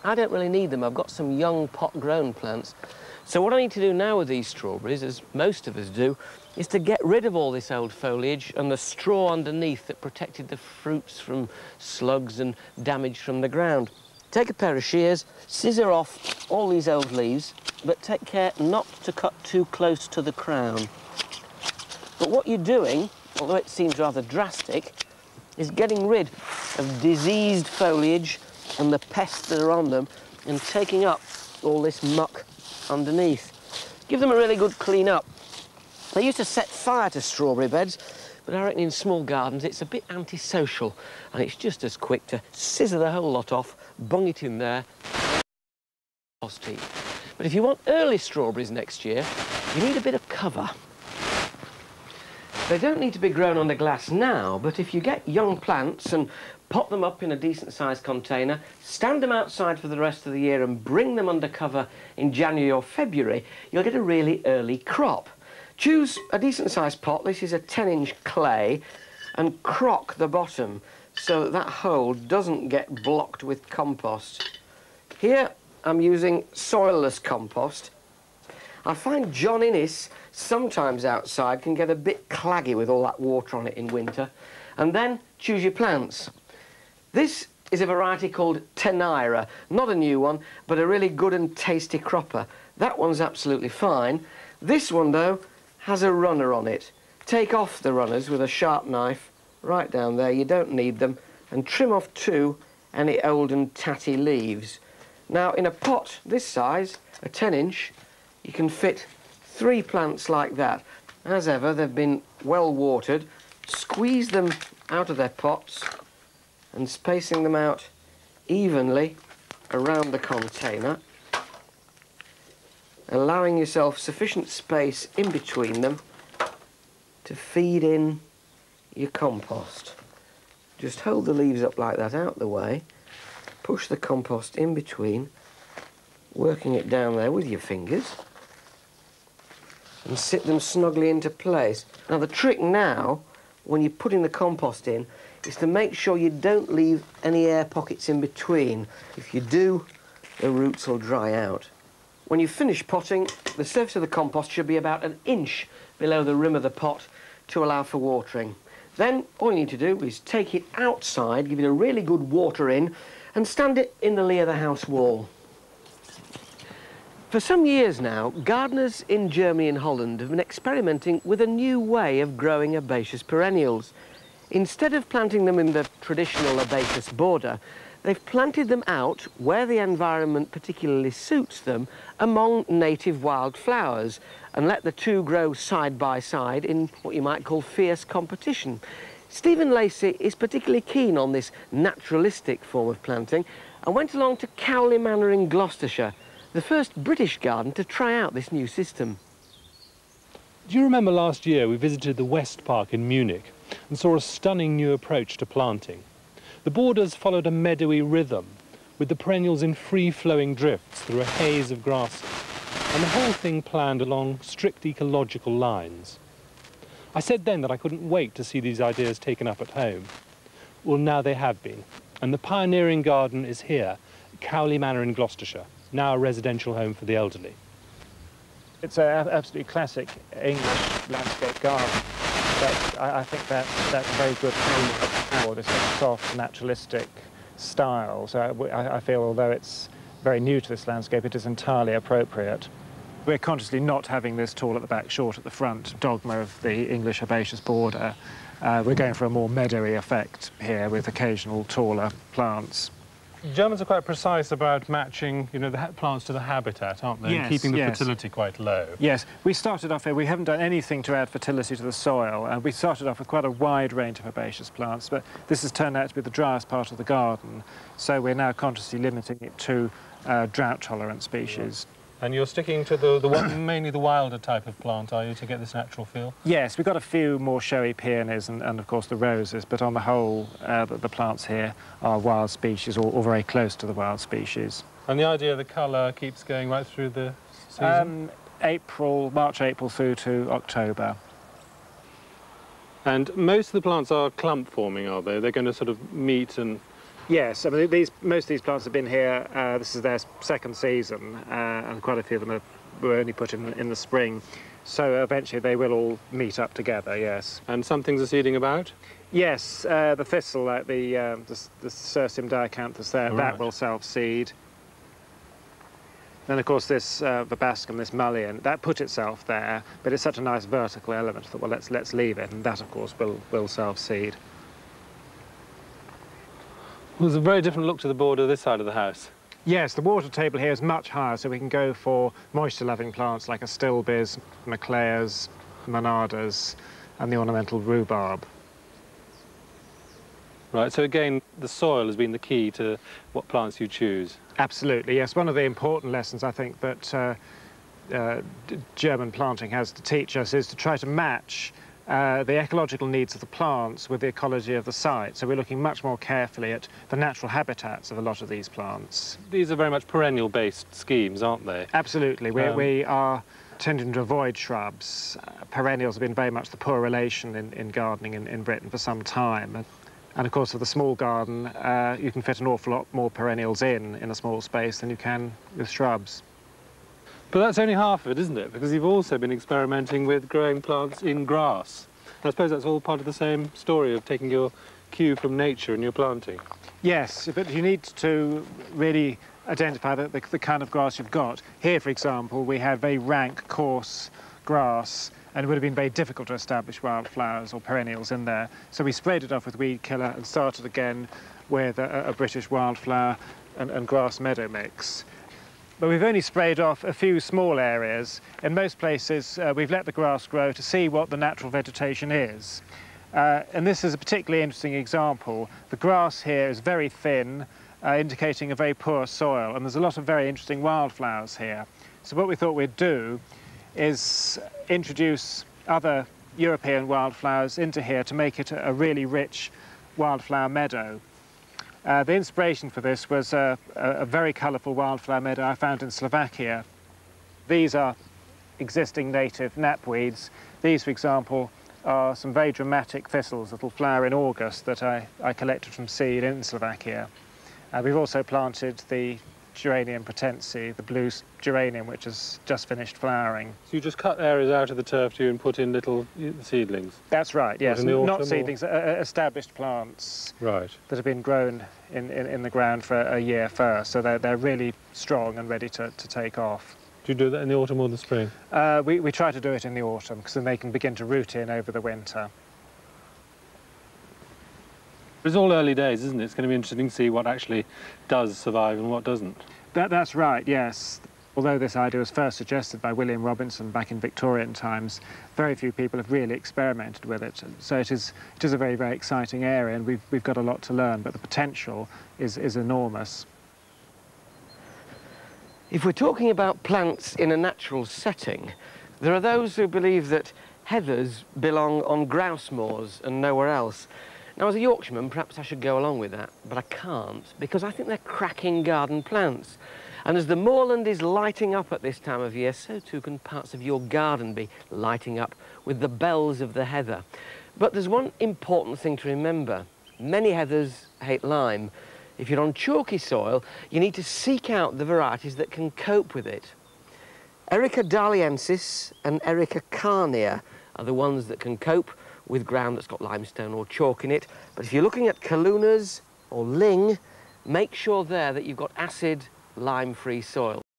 I don't really need them. I've got some young pot-grown plants. So what I need to do now with these strawberries, as most of us do, is to get rid of all this old foliage and the straw underneath that protected the fruits from slugs and damage from the ground. Take a pair of shears, scissor off all these old leaves, but take care not to cut too close to the crown. But what you're doing, although it seems rather drastic, is getting rid of diseased foliage and the pests that are on them and taking up all this muck underneath. Give them a really good clean up. They used to set fire to strawberry beds, but I reckon in small gardens it's a bit antisocial and it's just as quick to scissor the whole lot off, bung it in there, heat. But if you want early strawberries next year, you need a bit of cover. They don't need to be grown under glass now, but if you get young plants and pot them up in a decent-sized container, stand them outside for the rest of the year and bring them under cover in January or February, you'll get a really early crop. Choose a decent-sized pot. This is a 10-inch clay, and crock the bottom so that hole doesn't get blocked with compost. Here I'm using soilless compost. I find John Innes sometimes outside can get a bit claggy with all that water on it in winter. And then choose your plants. This is a variety called Tenira, not a new one, but a really good and tasty cropper. That one's absolutely fine. This one, though, has a runner on it. Take off the runners with a sharp knife, right down there, you don't need them, and trim off too any old and tatty leaves. Now, in a pot this size, a 10-inch, you can fit 3 plants like that. As ever, they've been well watered. Squeeze them out of their pots and spacing them out evenly around the container, allowing yourself sufficient space in between them to feed in your compost. Just hold the leaves up like that out the way, push the compost in between, working it down there with your fingers, and sit them snugly into place. Now the trick now, when you're putting the compost in, is to make sure you don't leave any air pockets in between. If you do, the roots will dry out. When you finish potting, the surface of the compost should be about 1 inch below the rim of the pot to allow for watering. Then all you need to do is take it outside, give it a really good water in, and stand it in the lee of the house wall. For some years now, gardeners in Germany and Holland have been experimenting with a new way of growing herbaceous perennials. Instead of planting them in the traditional herbaceous border, they've planted them out where the environment particularly suits them among native wild flowers and let the two grow side by side in what you might call fierce competition. Stephen Lacey is particularly keen on this naturalistic form of planting and went along to Cowley Manor in Gloucestershire, the first British garden to try out this new system. Do you remember last year we visited the West Park in Munich and saw a stunning new approach to planting? The borders followed a meadowy rhythm, with the perennials in free-flowing drifts through a haze of grasses, and the whole thing planned along strict ecological lines. I said then that I couldn't wait to see these ideas taken up at home. Well, now they have been, and the pioneering garden is here, at Cowley Manor in Gloucestershire, now a residential home for the elderly. It's an absolutely classic English landscape garden, but I think that's a very good framework for this sort of soft, naturalistic style. So I feel, although it's very new to this landscape, it is entirely appropriate. We're consciously not having this tall at the back, short at the front dogma of the English herbaceous border. We're going for a more meadowy effect here with occasional taller plants. Germans are quite precise about matching, you know, the plants to the habitat, aren't they? Yes, and keeping the yes. fertility quite low. Yes, we started off here, we haven't done anything to add fertility to the soil, and we started off with quite a wide range of herbaceous plants, but this has turned out to be the driest part of the garden, so we're now consciously limiting it to drought-tolerant species. And you're sticking to the one, mainly the wilder type of plant, are you, to get this natural feel? Yes, we've got a few more showy peonies and of course the roses, but on the whole the plants here are wild species or very close to the wild species. And the idea of the colour keeps going right through the season? March, April through to October. And most of the plants are clump forming, are they? They're going to sort of meet and Yes, I mean, most of these plants have been here, this is their second season, and quite a few of them were only put in the spring. So eventually they will all meet up together, yes. And some things are seeding about? Yes, the thistle, like the Cirsium diacanthus there, Right. that will self-seed. Then, of course, this verbascum, this mullein, that put itself there, but it's such a nice vertical element that, well, let's leave it, and that, of course, will self-seed. Well, there's a very different look to the border this side of the house. Yes, the water table here is much higher, so we can go for moisture-loving plants like astilbes, macleas, monadas, and the ornamental rhubarb. Right, so again, the soil has been the key to what plants you choose. Absolutely, yes. One of the important lessons I think that German planting has to teach us is to try to match the ecological needs of the plants with the ecology of the site. So we're looking much more carefully at the natural habitats of a lot of these plants. These are very much perennial-based schemes, aren't they? Absolutely. We are tending to avoid shrubs. Perennials have been very much the poor relation in gardening in Britain for some time. And of course, with a small garden, you can fit an awful lot more perennials in a small space than you can with shrubs. But that's only half of it, isn't it? Because you've also been experimenting with growing plants in grass. I suppose that's all part of the same story of taking your cue from nature in your planting. Yes, but you need to really identify the kind of grass you've got. Here, for example, we have very rank, coarse grass, and it would have been very difficult to establish wildflowers or perennials in there. So we sprayed it off with weed killer and started again with a British wildflower and grass meadow mix. But we've only sprayed off a few small areas. In most places, we've let the grass grow to see what the natural vegetation is. And this is a particularly interesting example. The grass here is very thin, indicating a very poor soil, and there's a lot of very interesting wildflowers here. So what we thought we'd do is introduce other European wildflowers into here to make it a really rich wildflower meadow. The inspiration for this was a very colourful wildflower meadow I found in Slovakia. These are existing native knapweeds. These, for example, are some very dramatic thistles that will flower in August that I collected from seed in Slovakia. We've also planted the Geranium pratense, the blue geranium, which has just finished flowering. So you just cut areas out of the turf and put in little seedlings? That's right, yes. Not seedlings, or... established plants. Right. That have been grown in the ground for a year first, so they're really strong and ready to take off. Do you do that in the autumn or the spring? We try to do it in the autumn, because then they can begin to root in over the winter. It's all early days, isn't it? It's going to be interesting to see what actually does survive and what doesn't. That's right, yes. Although this idea was first suggested by William Robinson back in Victorian times, very few people have really experimented with it. So it is a very, very exciting area, and we've got a lot to learn, but the potential is enormous. If we're talking about plants in a natural setting, there are those who believe that heathers belong on grouse moors and nowhere else. Now, as a Yorkshireman, perhaps I should go along with that, but I can't, because I think they're cracking garden plants. And as the moorland is lighting up at this time of year, so too can parts of your garden be lighting up with the bells of the heather. But there's one important thing to remember. Many heathers hate lime. If you're on chalky soil, you need to seek out the varieties that can cope with it. Erica dahliensis and Erica carnea are the ones that can cope with ground that's got limestone or chalk in it. But if you're looking at kalunas or ling, make sure there that you've got acid, lime-free soil.